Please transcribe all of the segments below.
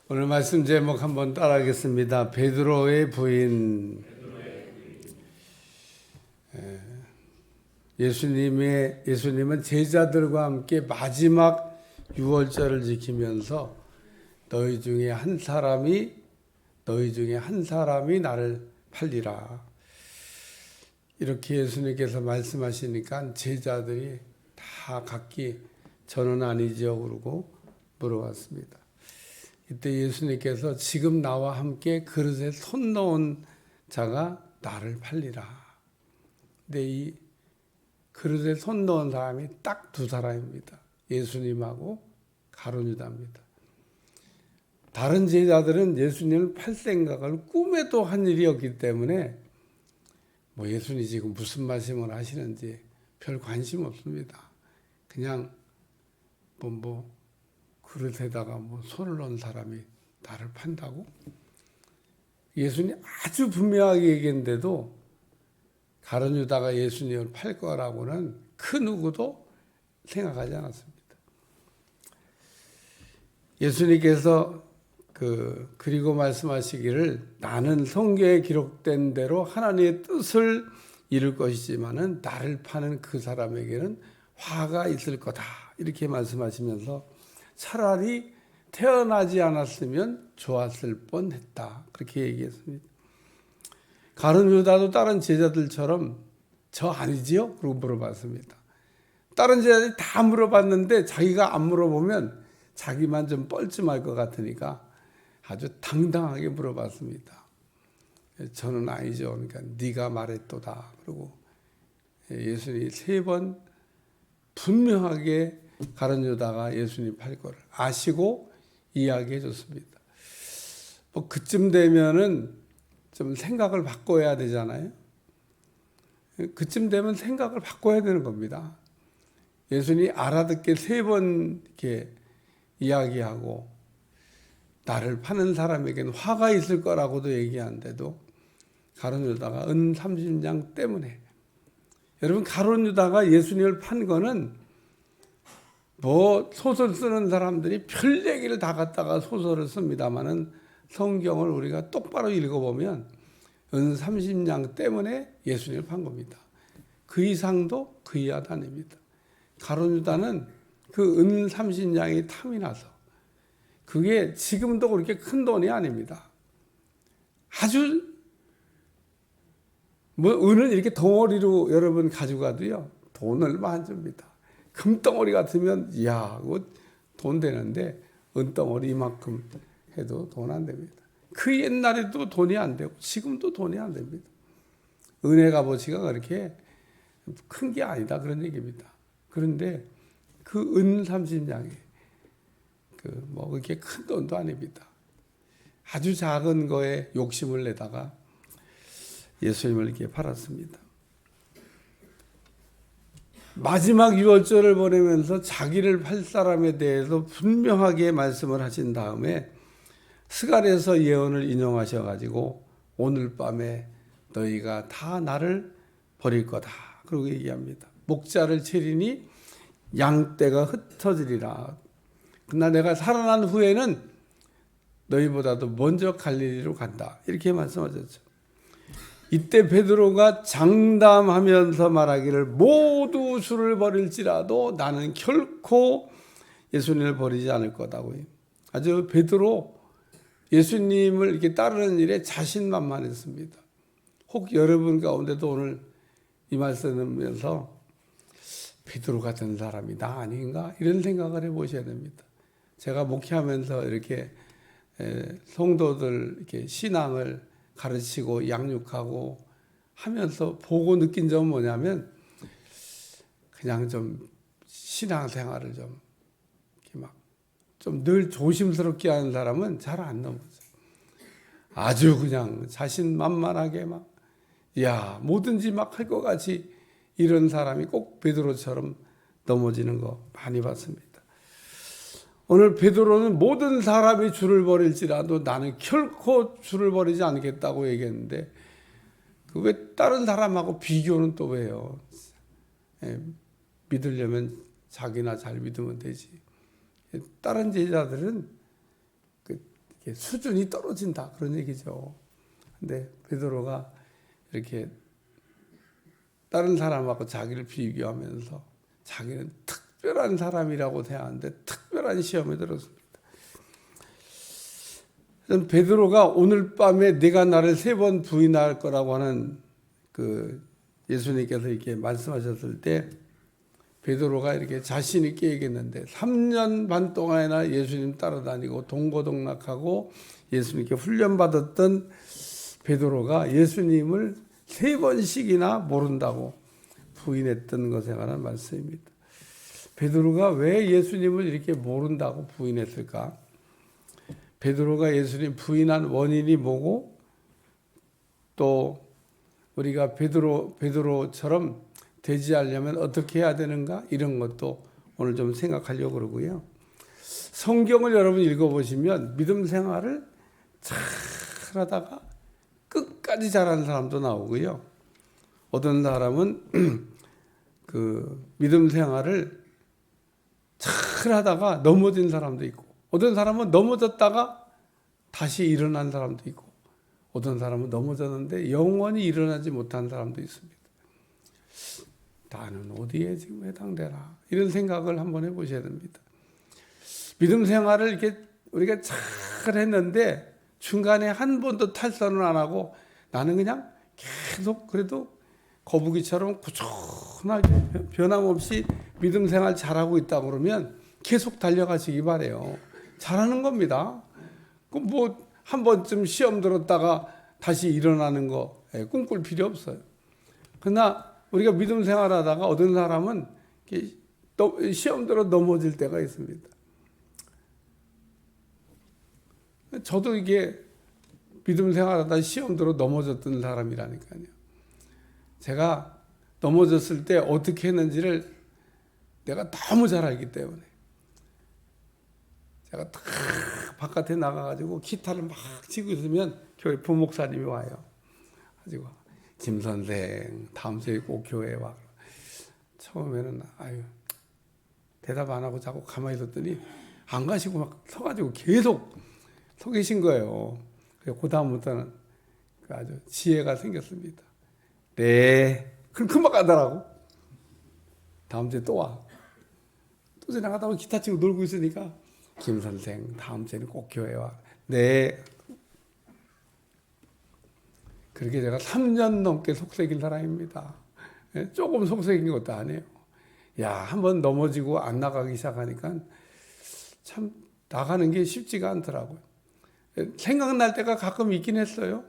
오늘 말씀 제목 한번 따라하겠습니다. 베드로의 부인. 예수님은 제자들과 함께 마지막 유월절을 지키면서 너희 중에 한 사람이 나를 팔리라. 이렇게 예수님께서 말씀하시니까 제자들이 다 각기 저는 아니죠 그러고 물어봤습니다. 이때 예수님께서 지금 나와 함께 그릇에 손 넣은 자가 나를 팔리라. 근데 이 그릇에 손 넣은 사람이 딱 두 사람입니다. 예수님하고 가룟 유다입니다. 다른 제자들은 예수님을 팔 생각을 꿈에도 한 일이 없기 때문에 예수님 지금 무슨 말씀을 하시는지 별 관심 없습니다. 그냥 그릇에다가 손을 넣은 사람이 나를 판다고? 예수님 아주 분명하게 얘기했는데도 가룟 유다가 예수님을 팔 거라고는 그 누구도 생각하지 않았습니다. 예수님께서 그리고 말씀하시기를 나는 성경에 기록된 대로 하나님의 뜻을 이룰 것이지만은 나를 파는 그 사람에게는 화가 있을 거다. 이렇게 말씀하시면서 차라리 태어나지 않았으면 좋았을 뻔했다. 그렇게 얘기했습니다. 가룟 유다도 다른 제자들처럼 저 아니지요? 그러고 물어봤습니다. 다른 제자들이 다 물어봤는데 자기가 안 물어보면 자기만 좀 뻘쭘할 것 같으니까 아주 당당하게 물어봤습니다. 저는 아니죠. 그러니까 네가 말했도다. 그리고 예수님이 3번 분명하게 가룟 유다가 예수님 팔 거를 아시고 이야기해 줬습니다. 그쯤 되면은 좀 생각을 바꿔야 되잖아요. 그쯤 되면 생각을 바꿔야 되는 겁니다. 예수님이 알아듣게 3번 이렇게 이야기하고 나를 파는 사람에게는 화가 있을 거라고도 얘기하는데도 가룟 유다가 은 30냥 때문에, 여러분 가룟 유다가 예수님을 판 거는 소설 쓰는 사람들이 별 얘기를 다 갖다가 소설을 씁니다만은 성경을 우리가 똑바로 읽어보면 은 30냥 때문에 예수님을 판 겁니다. 그 이상도 그 이하도 아닙니다. 가룟 유다는 그 은 30냥이 탐이 나서, 그게 지금도 그렇게 큰 돈이 아닙니다. 아주 은을 이렇게 덩어리로 여러분 가져가도요 돈 얼마 안 줍니다. 금덩어리 같으면 그거 돈 되는데 은덩어리 이만큼 해도 돈 안 됩니다. 그 옛날에도 돈이 안 되고 지금도 돈이 안 됩니다. 은의 값어치가 그렇게 큰 게 아니다 그런 얘기입니다. 그런데 그 은 30냥이 그렇게 큰 돈도 아닙니다. 아주 작은 거에 욕심을 내다가 예수님을 이렇게 팔았습니다. 마지막 유월절을 보내면서 자기를 팔 사람에 대해서 분명하게 말씀을 하신 다음에 스가랴서 예언을 인용하셔가지고 오늘 밤에 너희가 다 나를 버릴 거다. 그러고 얘기합니다. 목자를 치리니 양떼가 흩어지리라. 그러나 내가 살아난 후에는 너희보다도 먼저 갈릴리로 간다. 이렇게 말씀하셨죠. 이때 베드로가 장담하면서 말하기를 모두 주를 버릴지라도 나는 결코 예수님을 버리지 않을 거다고요. 아주 베드로 예수님을 이렇게 따르는 일에 자신만만했습니다. 혹 여러분 가운데도 오늘 이 말씀을 베드로 같은 사람이 나 아닌가? 이런 생각을 해보셔야 됩니다. 제가 목회하면서 이렇게 성도들 이렇게 신앙을 가르치고 양육하고 하면서 보고 느낀 점은 뭐냐면 그냥 좀 신앙생활을 좀 늘 조심스럽게 하는 사람은 잘 안 넘어져요. 아주 그냥 자신만만하게 뭐든지 할 것 같이 이런 사람이 꼭 베드로처럼 넘어지는 거 많이 봤습니다. 오늘 베드로는 모든 사람이 주를 버릴지라도 나는 결코 주를 버리지 않겠다고 얘기했는데 왜 다른 사람하고 비교는 또 왜요? 믿으려면 자기나 잘 믿으면 되지. 다른 제자들은 수준이 떨어진다 그런 얘기죠. 근데 베드로가 이렇게 다른 사람하고 자기를 비교하면서 자기는 특별한 사람이라고 생각하는데 특별한 시험에 들었습니다. 베드로가 오늘 밤에 네가 나를 3번 부인할 거라고 하는 그 예수님께서 이렇게 말씀하셨을 때 베드로가 이렇게 자신 있게 얘기했는데 3년 반 동안이나 예수님 따라다니고 동고동락하고 예수님께 훈련받았던 베드로가 예수님을 3번씩이나 모른다고 부인했던 것에 관한 말씀입니다. 베드로가 왜 예수님을 이렇게 모른다고 부인했을까? 베드로가 예수님 부인한 원인이 뭐고 또 우리가 베드로처럼 되지 않으려면 어떻게 해야 되는가? 이런 것도 오늘 좀 생각하려고 그러고요. 성경을 여러분 읽어보시면 믿음 생활을 잘 하다가 끝까지 잘하는 사람도 나오고요. 어떤 사람은 그 믿음 생활을 잘 하다가 넘어진 사람도 있고, 어떤 사람은 넘어졌다가 다시 일어난 사람도 있고, 어떤 사람은 넘어졌는데 영원히 일어나지 못한 사람도 있습니다. 나는 어디에 지금 해당되나? 이런 생각을 한번 해보셔야 됩니다. 믿음 생활을 이렇게 우리가 잘 했는데 중간에 한 번도 탈선을 안 하고 나는 그냥 계속 그래도 거북이처럼 꾸준하게 변함없이 믿음 생활 잘하고 있다 그러면 계속 달려가시기 바래요. 잘하는 겁니다. 뭐 한 번쯤 시험 들었다가 다시 일어나는 거 꿈꿀 필요 없어요. 그러나 우리가 믿음 생활하다가 어떤 사람은 시험 들어 넘어질 때가 있습니다. 저도 이게 믿음 생활하다 시험 들어 넘어졌던 사람이라니까요. 제가 넘어졌을 때 어떻게 했는지를 내가 너무 잘 알기 때문에 제가 딱 바깥에 나가가지고 기타를 막 치고 있으면 교회 부목사님이 와요. 가지고 김 선생 다음 주에 꼭 교회에 와. 처음에는 대답 안 하고 자꾸 가만히 있었더니 안 가시고 막 서가지고 계속 서 계신 거예요. 그 다음부터는 아주 지혜가 생겼습니다. 네. 금방 가더라고. 다음 주에 또 와. 또 지나가다 보면 기타 치고 놀고 있으니까 김 선생 다음 주에는 꼭 교회 와. 네. 그렇게 제가 3년 넘게 속삭인 사람입니다. 조금 속삭인 것도 아니에요. 한번 넘어지고 안 나가기 시작하니까 참 나가는 게 쉽지가 않더라고요. 생각날 때가 가끔 있긴 했어요.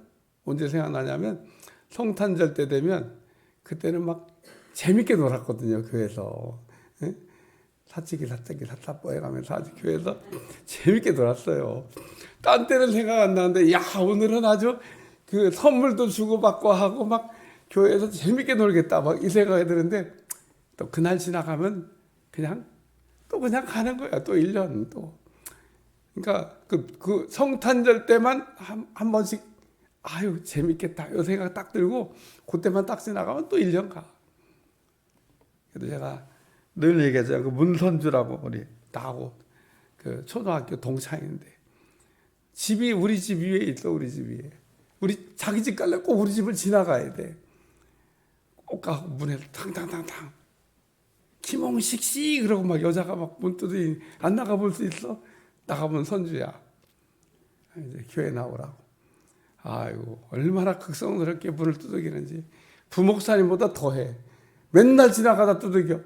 언제 생각나냐면 성탄절 때 되면 그때는 막 재밌게 놀았거든요. 교회에서. 사치기 해가면서 아주 교회에서 재밌게 놀았어요. 딴 때는 생각 안 나는데 오늘은 아주 그 선물도 주고받고 하고 막 교회에서 재밌게 놀겠다 막 이 생각이 드는데 또 그날 지나가면 그냥 가는 거야. 또 1년 또. 그러니까 그 성탄절 때만 한 번씩 재밌겠다 이 생각 딱 들고 그때만 딱 지나가면 또 1년 가. 그래도 제가 늘 얘기하잖아요. 그 문선주라고 우리 나하고 그 초등학교 동창인데 집이 우리 집 위에 있어. 우리 집 위에. 우리 자기 집 갈래 꼭 우리 집을 지나가야 돼. 꼭 가고 문에 탕탕탕탕 김홍식 씨 그러고 막 여자가 막 문 두드리니 안 나가볼 수 있어? 나가면 선주야. 이제 교회 나오라고. 얼마나 극성스럽게 문을 두들기는지. 부목사님보다 더해. 맨날 지나가다 두들겨.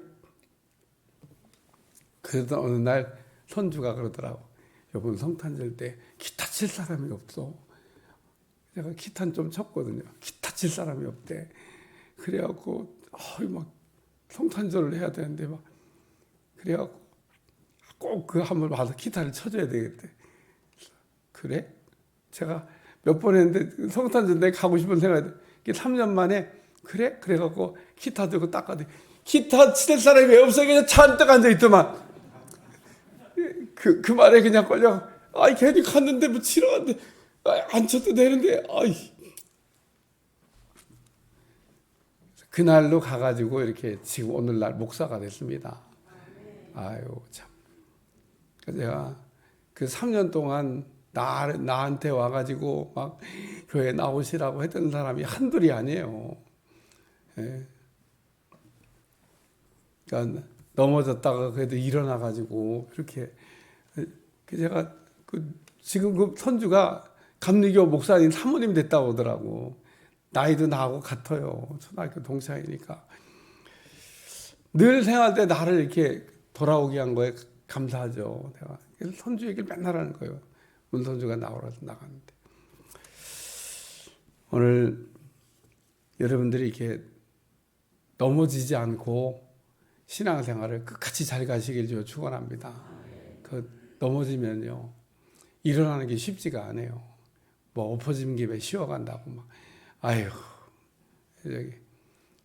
그래서 어느 날 선주가 그러더라고. 이번 성탄절 때 기타 칠 사람이 없어. 내가 기타는 좀 쳤거든요. 기타 칠 사람이 없대. 그래갖고 막 성탄절을 해야 되는데 막 그래갖고 꼭 그 한번 와서 기타를 쳐줘야 되겠대. 그래? 제가 몇 번 했는데 성탄절 내가 가고 싶은 생각이 3년 만에 그래? 그래갖고 기타 들고 닦아대. 기타 칠 사람이 왜 없어? 그냥 잔뜩 앉아있더만. 그 말에 그냥 걸려. 괜히 갔는데 뭐 치러 갔는데 안 쳐도 되는데. 그날로 가가지고 이렇게 지금 오늘날 목사가 됐습니다. 참. 제가 그 3년 동안 나한테 와가지고 막 교회 나오시라고 했던 사람이 한둘이 아니에요. 예. 그러니까 넘어졌다가 그래도 일어나가지고 이렇게 제가 지금 그 선주가 감리교 목사님 사모님 됐다고 하더라고. 나이도 나하고 같아요. 초등학교 동창이니까. 늘 생활 때 나를 이렇게 돌아오게 한 거에 감사하죠. 내가 그래서 선주 얘기를 맨날 하는 거예요. 문선주가 나오라서 나가는데. 오늘 여러분들이 이렇게 넘어지지 않고 신앙생활을 끝까지 잘 가시길 저 축원합니다. 그 넘어지면요 일어나는 게 쉽지가 않아요. 뭐 엎어진 김에 쉬어간다고 막 아유 저기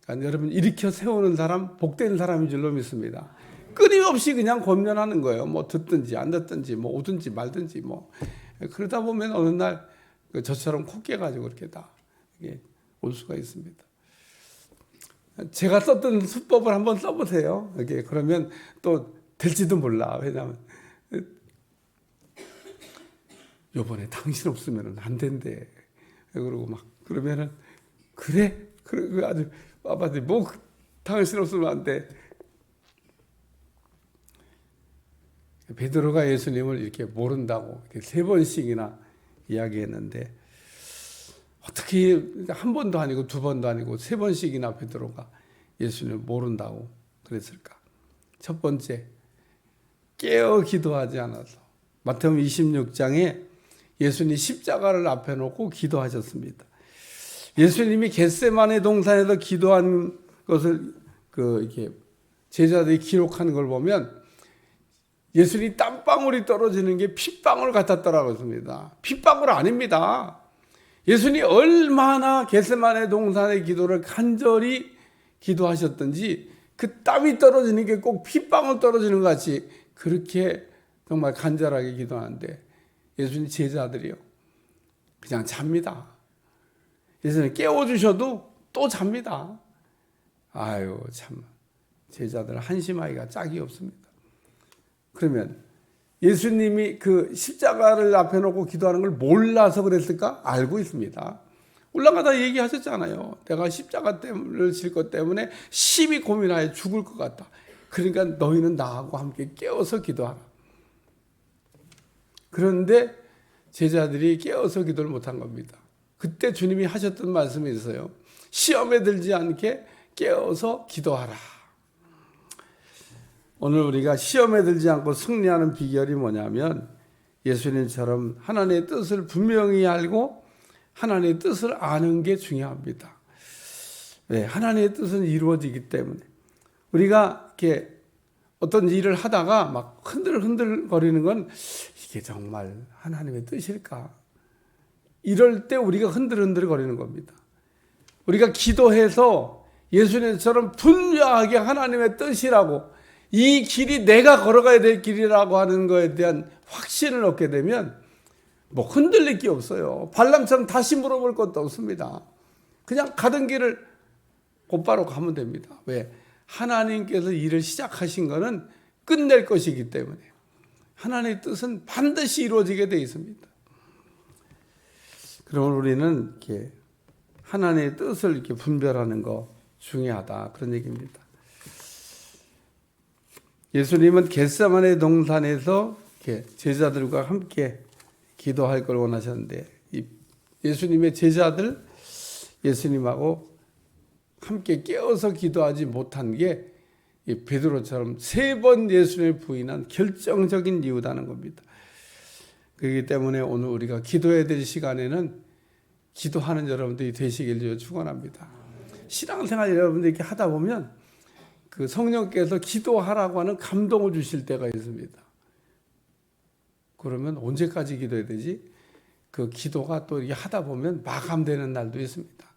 그러니까 여러분 일으켜 세우는 사람 복된 사람인 줄로 믿습니다. 끊임없이 그냥 권면하는 거예요. 뭐 듣든지 안 듣든지 뭐 오든지 말든지 뭐 그러다 보면 어느 날 저처럼 코 깨가지고 이렇게 다 이게 올 수가 있습니다. 제가 썼던 수법을 한번 써보세요. 이렇게 그러면 또 될지도 몰라. 왜냐하면 요번에 당신 없으면 안 된대. 그러고 막 그러면은 그래 아주 아빠들 뭐 당신 없으면 안 돼. 베드로가 예수님을 이렇게 모른다고 이렇게 3번씩이나 이야기했는데 어떻게 한 번도 아니고 2번도 아니고 3번씩이나 베드로가 예수님을 모른다고 그랬을까? 첫 번째, 깨어 기도하지 않아서. 마태복음 26장에 예수님이 십자가를 앞에 놓고 기도하셨습니다. 예수님이 겟세마네 동산에서 기도한 것을 이렇게 제자들이 기록하는 걸 보면 예수님이 땀방울이 떨어지는 게 핏방울 같았더라고 했습니다. 핏방울 아닙니다. 예수님이 얼마나 겟세마네 동산의 기도를 간절히 기도하셨던지 그 땀이 떨어지는 게 꼭 핏방울 떨어지는 것 같이 그렇게 정말 간절하게 기도하는데 예수님 제자들이요 그냥 잡니다. 예수님 깨워주셔도 또 잡니다. 아유 참 제자들 한심하기가 짝이 없습니다. 그러면 예수님이 그 십자가를 앞에 놓고 기도하는 걸 몰라서 그랬을까? 알고 있습니다. 올라가다 얘기하셨잖아요. 내가 십자가를 질 것 때문에 심히 고민하여 죽을 것 같다. 그러니까 너희는 나하고 함께 깨어서 기도하라. 그런데 제자들이 깨어서 기도를 못한 겁니다. 그때 주님이 하셨던 말씀이 있어요. 시험에 들지 않게 깨어서 기도하라. 오늘 우리가 시험에 들지 않고 승리하는 비결이 뭐냐면 예수님처럼 하나님의 뜻을 분명히 알고 하나님의 뜻을 아는 게 중요합니다. 네, 하나님의 뜻은 이루어지기 때문에 우리가 이렇게 어떤 일을 하다가 막 흔들흔들 거리는 건 이게 정말 하나님의 뜻일까? 이럴 때 우리가 흔들흔들 거리는 겁니다. 우리가 기도해서 예수님처럼 분명하게 하나님의 뜻이라고 이 길이 내가 걸어가야 될 길이라고 하는 것에 대한 확신을 얻게 되면 뭐 흔들릴 게 없어요. 발람처럼 다시 물어볼 것도 없습니다. 그냥 가던 길을 곧바로 가면 됩니다. 왜? 하나님께서 일을 시작하신 것은 끝낼 것이기 때문에 하나님의 뜻은 반드시 이루어지게 되어 있습니다. 그러면 우리는 이렇게 하나님의 뜻을 이렇게 분별하는 거 중요하다 그런 얘기입니다. 예수님은 겟세마네 동산에서 이렇게 제자들과 함께 기도할 걸 원하셨는데 예수님의 제자들 예수님하고 함께 깨어서 기도하지 못한 게 베드로처럼 3번 예수님을 부인한 결정적인 이유다는 겁니다. 그렇기 때문에 오늘 우리가 기도해야 될 시간에는 기도하는 여러분들이 되시길 축원합니다. 신앙생활 여러분들이 이렇게 하다 보면 그 성령께서 기도하라고 하는 감동을 주실 때가 있습니다. 그러면 언제까지 기도해야 되지? 그 기도가 또 이렇게 하다 보면 마감되는 날도 있습니다.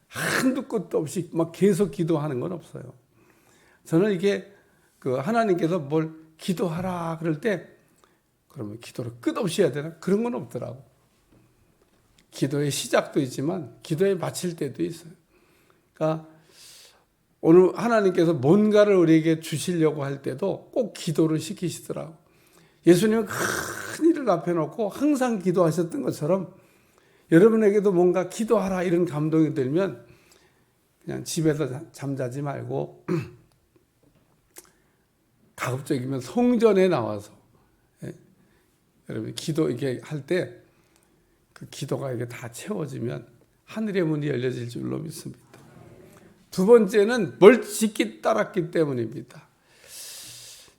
한두 끝도 없이 막 계속 기도하는 건 없어요. 저는 이게 그 하나님께서 뭘 기도하라 그럴 때 그러면 기도를 끝없이 해야 되나? 그런 건 없더라고. 기도의 시작도 있지만 기도에 마칠 때도 있어요. 그러니까 오늘 하나님께서 뭔가를 우리에게 주시려고 할 때도 꼭 기도를 시키시더라고. 예수님은 큰 일을 하늘 앞에 놓고 항상 기도하셨던 것처럼 여러분에게도 뭔가 기도하라 이런 감동이 들면 그냥 집에서 잠자지 말고 가급적이면 성전에 나와서 여러분 기도 이렇게 할 때 그 기도가 이게 다 채워지면 하늘의 문이 열려질 줄로 믿습니다. 두 번째는 멀찍이 따랐기 때문입니다.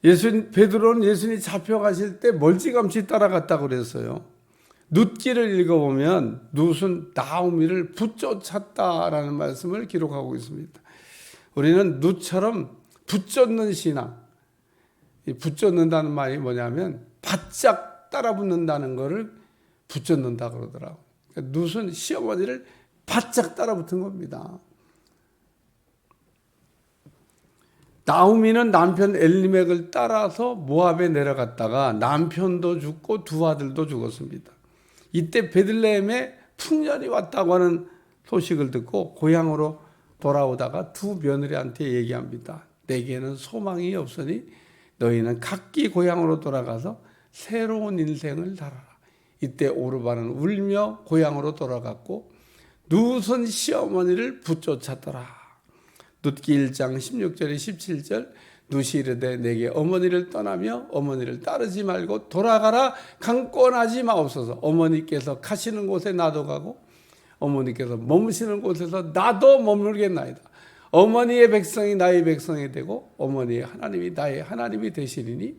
베드로는 예수님이 잡혀가실 때 멀찌감치 따라갔다고 그랬어요. 룻기를 읽어보면 룻은 나오미를 붙쫓았다라는 말씀을 기록하고 있습니다. 우리는 룻처럼 붙쫓는 신앙, 붙쫓는다는 말이 뭐냐면 바짝 따라붙는다는 것을 붙잡는다 그러더라고요. 그러니까 룻은 시어머니를 바짝 따라붙은 겁니다. 나오미는 남편 엘리멜렉을 따라서 모압에 내려갔다가 남편도 죽고 두 아들도 죽었습니다. 이때 베들레헴에 풍년이 왔다고 하는 소식을 듣고 고향으로 돌아오다가 두 며느리한테 얘기합니다. 내게는 소망이 없으니 너희는 각기 고향으로 돌아가서 새로운 인생을 살아라. 이때 오르바는 울며 고향으로 돌아갔고 룻은 시어머니를 붙쫓았더라. 룻기 1장 16절에 17절 룻이 이르되 내게 어머니를 떠나며 어머니를 따르지 말고 돌아가라 강권하지 마옵소서. 어머니께서 가시는 곳에 나도 가고 어머니께서 머무시는 곳에서 나도 머물겠나이다. 어머니의 백성이 나의 백성이 되고 어머니의 하나님이 나의 하나님이 되시리니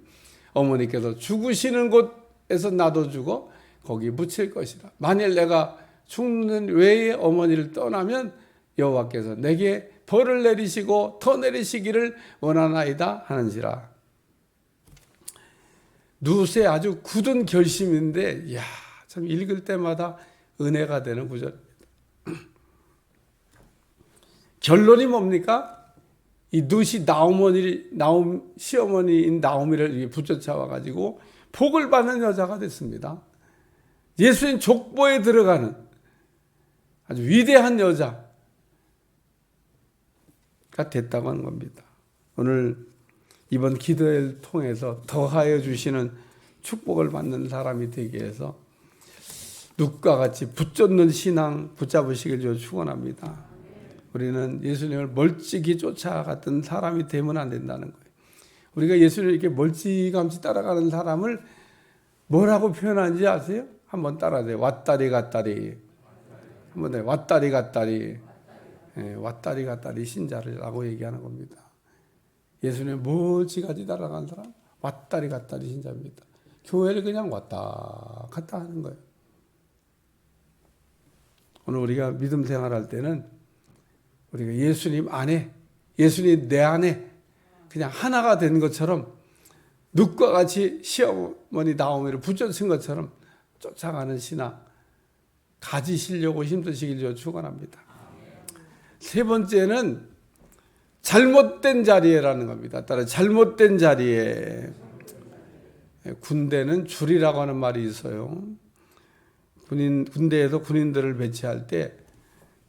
어머니께서 죽으시는 곳에서 나도 죽어 거기 묻힐 것이라. 만일 내가 죽는 외에 어머니를 떠나면 여호와께서 내게 벌을 내리시고 더 내리시기를 원하나이다 하는지라. 룻의 아주 굳은 결심인데, 이야, 참 읽을 때마다 은혜가 되는 구절입니다. 결론이 뭡니까? 이 룻이 시어머니인 나오미를 붙여쳐와가지고 복을 받는 여자가 됐습니다. 예수님 족보에 들어가는 아주 위대한 여자가 됐다고 하는 겁니다. 오늘 이번 기도를 통해서 더하여 주시는 축복을 받는 사람이 되기 위해서 룻과 같이 붙잡는 신앙 붙잡으시길 축원합니다. 우리는 예수님을 멀찍이 쫓아갔던 사람이 되면 안 된다는 거예요. 우리가 예수님을 이렇게 멀찌감치 따라가는 사람을 뭐라고 표현하는지 아세요? 한번 따라하세요. 왔다리 갔다리. 한번 더 왔다리 갔다리. 네, 왔다리 갔다리 신자라고 얘기하는 겁니다. 예수님 멀찌감치 따라가는 사람 왔다리 갔다리 신자입니다. 교회를 그냥 왔다 갔다 하는 거예요. 오늘 우리가 믿음 생활할 때는 우리가 예수님 안에, 예수님 내 안에 그냥 하나가 된 것처럼 룻과 같이 시어머니 나오미를 붙여친 것처럼 쫓아가는 신앙 가지시려고 힘드시길 축원합니다. 세 번째는 잘못된 자리에라는 겁니다. 따라 잘못된 자리에. 군대는 줄이라고 하는 말이 있어요. 군대에서 군인들을 배치할 때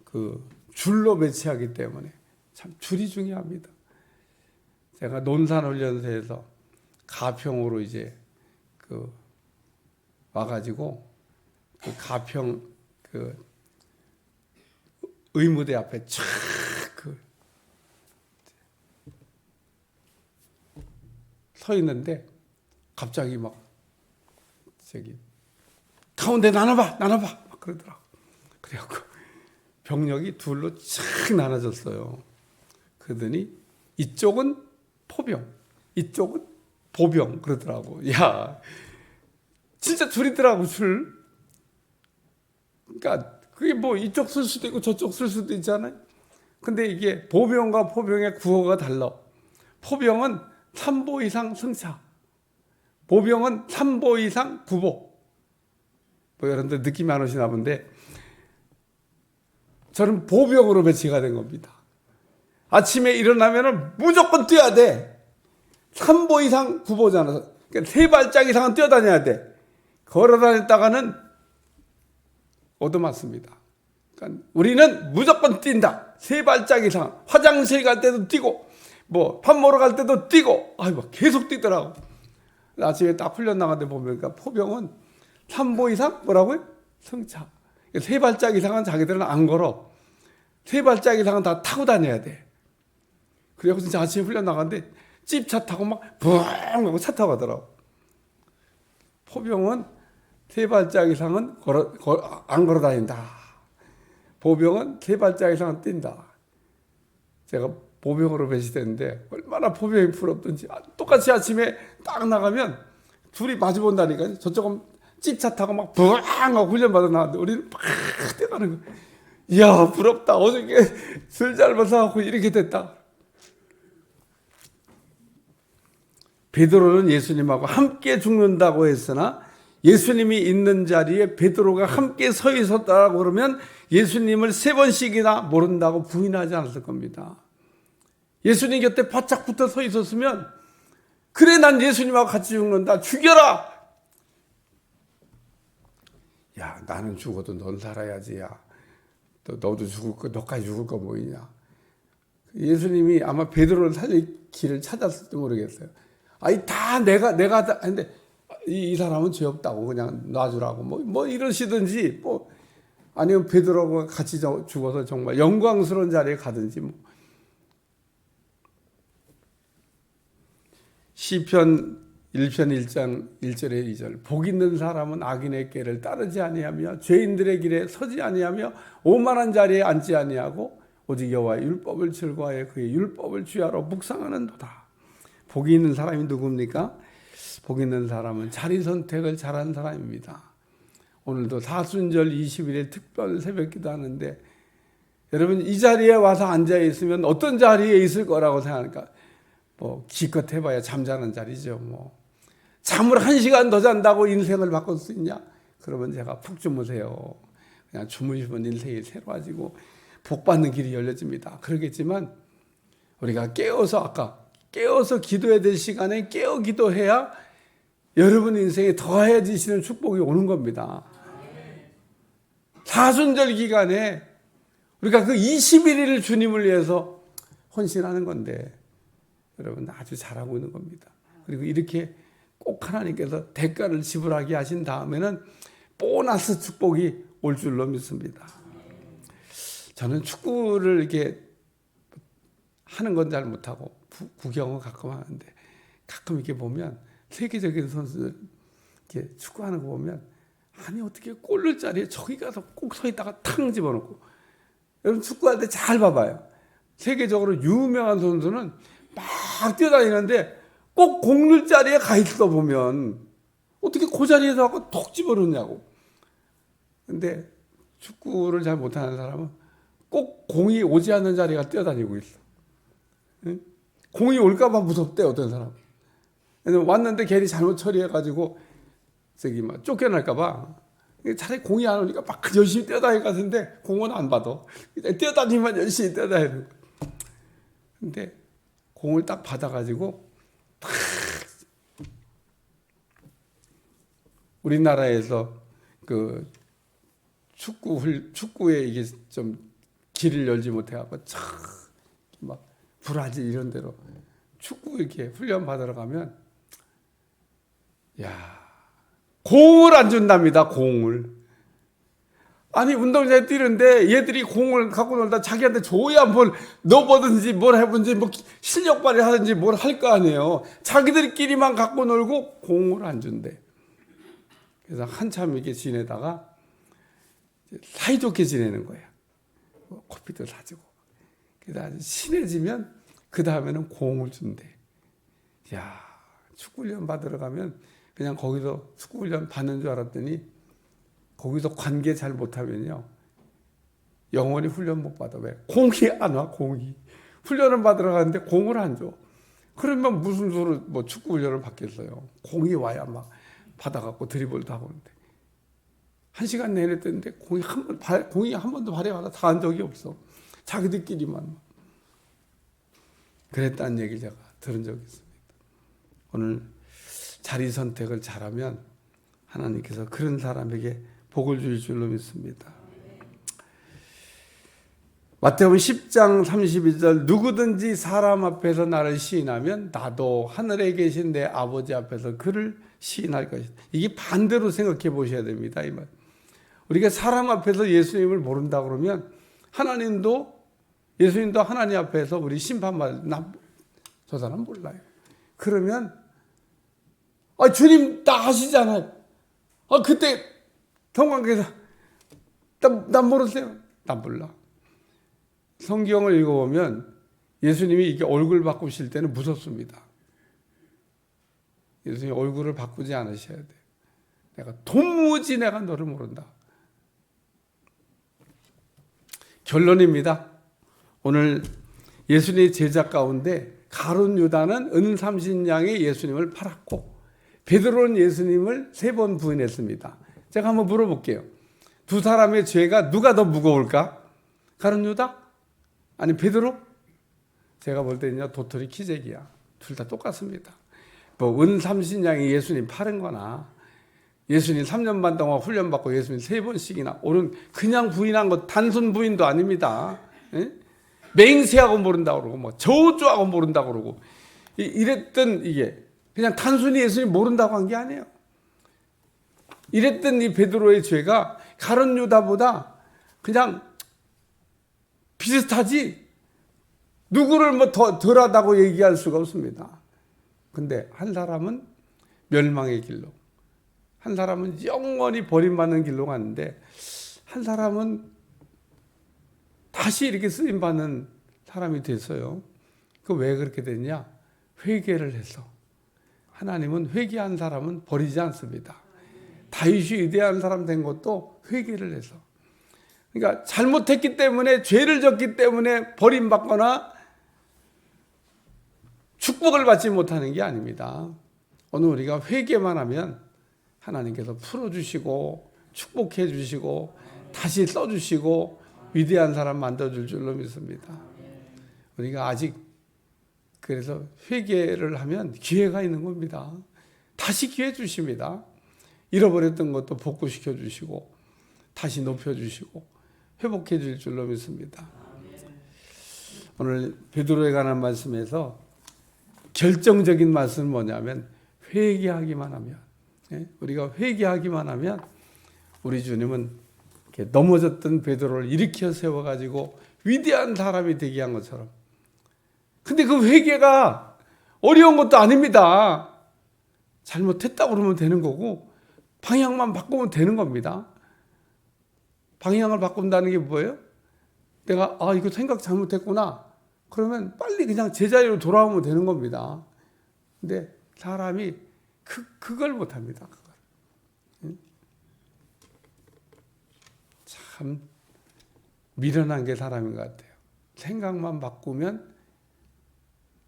그 줄로 배치하기 때문에 참 줄이 중요합니다. 제가 논산훈련소에서 가평으로 이제 그 와가지고 그 가평 그 의무대 앞에 촥 그 서 있는데 갑자기 막 저기 가운데 나눠봐 막 그러더라고. 그래갖고 병력이 둘로 착 나눠졌어요. 그러더니 이쪽은 포병, 이쪽은 보병 그러더라고. 야, 진짜 줄이더라고 줄. 그러니까 그게 뭐 이쪽 쓸 수도 있고 저쪽 쓸 수도 있잖아요. 근데 이게 보병과 포병의 구호가 달라. 포병은 3보 이상 승차, 보병은 3보 이상 구보. 뭐 여러분들 느낌이 안 오시나 본데 저는 보병으로 배치가 된 겁니다. 아침에 일어나면 무조건 뛰어야 돼. 3보 이상 구보잖아. 그러니까 3발짝 이상은 뛰어다녀야 돼. 걸어다녔다가는 얻어맞습니다. 그러니까 우리는 무조건 뛴다. 3발짝 이상. 화장실 갈 때도 뛰고, 뭐 밥 먹으러 갈 때도 뛰고, 아이고 계속 뛰더라고. 아침에 딱 훈련 나가는데 보니까 포병은 3보 이상 뭐라고요? 승차. 3발짝 이상은 자기들은 안 걸어. 3발짝 이상은 다 타고 다녀야 돼. 그래서 진짜 아침에 훈련 나가는데 찝차 타고 막 붕 하고 차 타고 가더라고. 포병은 3발짝 이상은 안 걸어 다닌다. 보병은 3발짝 이상은 뛴다. 제가 보병으로 배치됐는데 얼마나 포병이 부럽던지. 똑같이 아침에 딱 나가면 둘이 마주본다니까요. 저쪽은 찝차 타고 막 붕 하고 훈련 받아 나왔는데 우리는 막 뛰어가는 거야. 이야 부럽다. 어저께 술 잘못 사갖고 이렇게 됐다. 베드로는 예수님하고 함께 죽는다고 했으나 예수님이 있는 자리에 베드로가 함께 서 있었다고 그러면 예수님을 3번씩이나 모른다고 부인하지 않았을 겁니다. 예수님 곁에 바짝 붙어 서 있었으면 그래 난 예수님하고 같이 죽는다. 죽여라. 야 나는 죽어도 넌 살아야지. 야 너도 죽을 거 너까지 죽을 거 뭐이냐. 예수님이 아마 베드로를 살릴 길을 찾았을지 모르겠어요. 아니 다 내가 했는데 이 사람은 죄 없다고 그냥 놔주라고 뭐 이러시든지 뭐 아니면 베드로가 같이 죽어서 정말 영광스러운 자리에 가든지 뭐. 시편 1편 1장 1절에 2절 복 있는 사람은 악인의 꾀를 따르지 아니하며 죄인들의 길에 서지 아니하며 오만한 자리에 앉지 아니하고 오직 여호와의 율법을 즐거워하여 그의 율법을 주야로 묵상하는도다. 복이 있는 사람이 누굽니까? 복 있는 사람은 자리 선택을 잘한 사람입니다. 오늘도 사순절 20일에 특별 새벽기도 하는데 여러분 이 자리에 와서 앉아 있으면 어떤 자리에 있을 거라고 생각할까? 뭐 기껏 해봐야 잠자는 자리죠. 뭐 잠을 1시간 더 잔다고 인생을 바꿀 수 있냐? 그러면 제가 푹 주무세요. 그냥 주무시면 인생이 새로워지고 복 받는 길이 열려집니다. 그러겠지만 우리가 깨어서 기도해야 될 시간에 깨어 기도해야 여러분 인생에 더해지시는 축복이 오는 겁니다. 사순절 기간에 우리가 그 21일을 주님을 위해서 헌신하는 건데 여러분 아주 잘하고 있는 겁니다. 그리고 이렇게 꼭 하나님께서 대가를 지불하게 하신 다음에는 보너스 축복이 올 줄로 믿습니다. 저는 축구를 이렇게 하는 건 잘 못하고 구경은 가끔 하는데 가끔 이렇게 보면 세계적인 선수들 이렇게 축구하는 거 보면 아니 어떻게 골 넣을 자리에 저기 가서 꼭 서 있다가 탕 집어넣고. 여러분 축구할 때 잘 봐봐요. 세계적으로 유명한 선수는 막 뛰어다니는데 꼭 공 넣을 자리에 가 있어 보면 어떻게 그 자리에서 하고 톡 집어넣냐고. 근데 축구를 잘 못하는 사람은 꼭 공이 오지 않는 자리가 뛰어다니고 있어. 응? 공이 올까봐 무섭대 어떤 사람. 왔는데 괜히 잘못 처리해가지고 저기 막 쫓겨날까봐 차라리 공이 안 오니까 막 열심히 뛰어다닐 것 같은데 공은 안 받아. 뛰어다니면 열심히 뛰어다니는 거야. 근데 공을 딱 받아가지고 탁 우리나라에서 그 축구에 이게 좀 길을 열지 못해갖고 막 브라질 이런 데로 축구 이렇게 훈련 받으러 가면 야 공을 안 준답니다. 공을. 아니 운동장에 뛰는데 얘들이 공을 갖고 놀다 자기한테 줘야 뭘 넣어보든지 뭘 해보든지 뭐 실력 발휘하든지 뭘 할 거 아니에요. 자기들끼리만 갖고 놀고 공을 안 준대. 그래서 한참 이렇게 지내다가 사이좋게 지내는 거야. 커피도 사주고. 그래서 아주 친해지면 그 다음에는 공을 준대. 야 축구훈련 받으러 가면 그냥 거기서 축구훈련 받는 줄 알았더니 거기서 관계 잘 못하면요 영원히 훈련 못 받아. 왜? 공이 안 와. 공이. 훈련을 받으러 가는데 공을 안 줘. 그러면 무슨 수로 뭐 축구훈련을 받겠어요. 공이 와야 막 받아갖고 드리블도 하고 있는데 1시간 내내 뛰는데 공이 한 번도 발에 와서 닿은 적이 없어. 자기들끼리만. 그랬다는 얘기를 제가 들은 적이 있습니다. 오늘 자리 선택을 잘하면 하나님께서 그런 사람에게 복을 주실 줄로 믿습니다. 마태복음 10장 32절 누구든지 사람 앞에서 나를 시인하면 나도 하늘에 계신 내 아버지 앞에서 그를 시인할 것이다. 이게 반대로 생각해 보셔야 됩니다. 이 말. 우리가 사람 앞에서 예수님을 모른다 그러면 예수님도 하나님 앞에서 우리 심판받을 저 사람 몰라요. 그러면 주님 다 아시잖아요. 그때 경관께서 난 모르세요. 난 몰라. 성경을 읽어보면 예수님이 이게 얼굴 바꾸실 때는 무섭습니다. 예수님 얼굴을 바꾸지 않으셔야 돼요. 내가 도무지 내가 너를 모른다. 결론입니다. 오늘 예수님의 제자 가운데 가룟 유다는 은삼신냥에 예수님을 팔았고 베드로는 예수님을 3번 부인했습니다. 제가 한번 물어볼게요. 두 사람의 죄가 누가 더 무거울까? 가룟 유다? 아니 베드로? 제가 볼 때는요 도토리 키재기야. 둘 다 똑같습니다. 뭐 은삼신냥이 예수님 파는 거나 예수님 3년 반 동안 훈련받고 예수님 3번씩이나 오른 그냥 부인한 거 단순 부인도 아닙니다. 예? 맹세하고 모른다고 그러고 뭐 저주하고 모른다고 그러고 이랬던 이게 그냥 단순히 예수님 모른다고 한 게 아니에요. 이랬던 이 베드로의 죄가 가룟 유다보다 그냥 비슷하지 누구를 뭐 더 덜하다고 얘기할 수가 없습니다. 근데 한 사람은 멸망의 길로, 한 사람은 영원히 버림받는 길로 갔는데 한 사람은 다시 이렇게 쓰임받는 사람이 됐어요. 그 왜 그렇게 됐냐? 회개를 해서. 하나님은 회개한 사람은 버리지 않습니다. 다윗이 위대한 사람 된 것도 회개를 해서. 그러니까 잘못했기 때문에 죄를 졌기 때문에 버림받거나 축복을 받지 못하는 게 아닙니다. 오늘 우리가 회개만 하면 하나님께서 풀어주시고 축복해 주시고 다시 써주시고 위대한 사람 만들어줄 줄로 믿습니다. 우리가 아직 그래서 회개를 하면 기회가 있는 겁니다. 다시 기회 주십니다. 잃어버렸던 것도 복구시켜 주시고 다시 높여주시고 회복해 줄 줄로 믿습니다. 오늘 베드로에 관한 말씀에서 결정적인 말씀은 뭐냐면 회개하기만 하면, 우리가 회개하기만 하면 우리 주님은 넘어졌던 베드로를 일으켜 세워가지고 위대한 사람이 되게 한 것처럼. 근데 그 회개가 어려운 것도 아닙니다. 잘못했다고 그러면 되는 거고 방향만 바꾸면 되는 겁니다. 방향을 바꾼다는 게 뭐예요? 내가 이거 생각 잘못했구나. 그러면 빨리 그냥 제자리로 돌아오면 되는 겁니다. 근데 사람이 그걸 못합니다. 그걸. 참 미련한 게 사람인 것 같아요. 생각만 바꾸면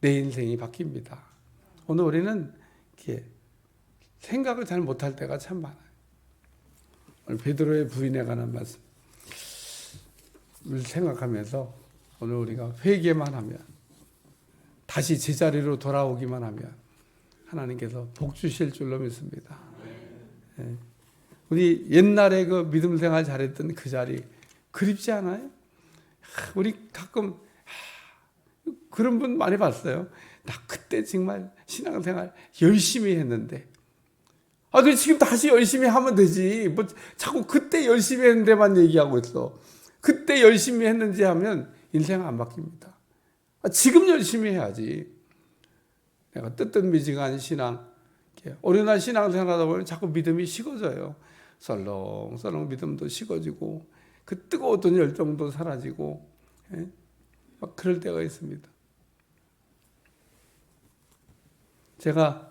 내 인생이 바뀝니다. 오늘 우리는 이렇게 생각을 잘 못할 때가 참 많아요. 오늘 베드로의 부인에 관한 말씀을 생각하면서 오늘 우리가 회개만 하면 다시 제자리로 돌아오기만 하면 하나님께서 복 주실 줄로 믿습니다. 우리 옛날에 그 믿음 생활 잘했던 그 자리 그립지 않아요? 우리 가끔 그런 분 많이 봤어요. 나 그때 정말 신앙생활 열심히 했는데 그래 지금 다시 열심히 하면 되지. 뭐 자꾸 그때 열심히 했는데만 얘기하고 있어. 그때 열심히 했는지 하면 인생 안 바뀝니다. 지금 열심히 해야지. 내가 뜨뜻미지근한 신앙, 어린날 신앙생활 하다 보면 자꾸 믿음이 식어져요. 설렁설렁 믿음도 식어지고 그 뜨거웠던 열정도 사라지고 막 그럴 때가 있습니다. 제가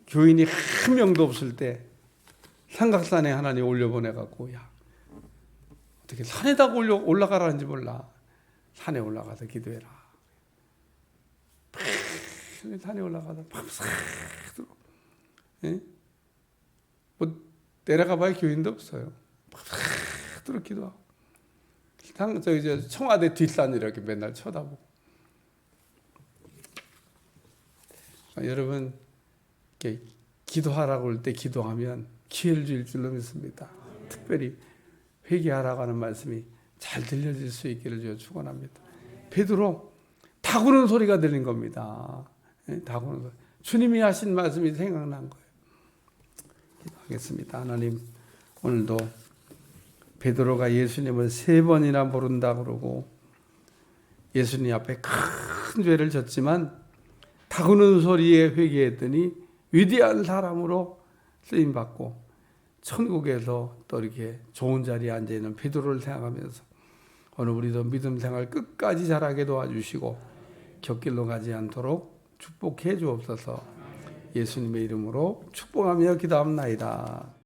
교인이 한 명도 없을 때 삼각산에 하나님 올려보내갖고 어떻게 산에다가 올라가라는지 몰라. 산에 올라가서 기도해라. 산에 올라가서 밤새 뭐 내려가 봐야 교인도 없어요. 밤새 기도하고 청와대 뒷산 이렇게 맨날 쳐다보고. 여러분 기도하라고 할 때 기도하면 기회를 줄 줄로 믿습니다. 특별히 회개하라고 하는 말씀이 잘 들려질 수 있기를 주여 축원합니다. 베드로 다구는 소리가 들린 겁니다. 다구는 소리. 주님이 하신 말씀이 생각난 거예요. 기도하겠습니다. 하나님, 오늘도 베드로가 예수님을 3번이나 모른다 그러고 예수님 앞에 큰 죄를 졌지만 다구는 소리에 회개했더니 위대한 사람으로 쓰임 받고 천국에서 또 이렇게 좋은 자리에 앉아 있는 베드로를 생각하면서 오늘 우리도 믿음 생활 끝까지 잘하게 도와주시고 곁길로 가지 않도록 축복해 주옵소서. 예수님의 이름으로 축복하며 기도합나이다.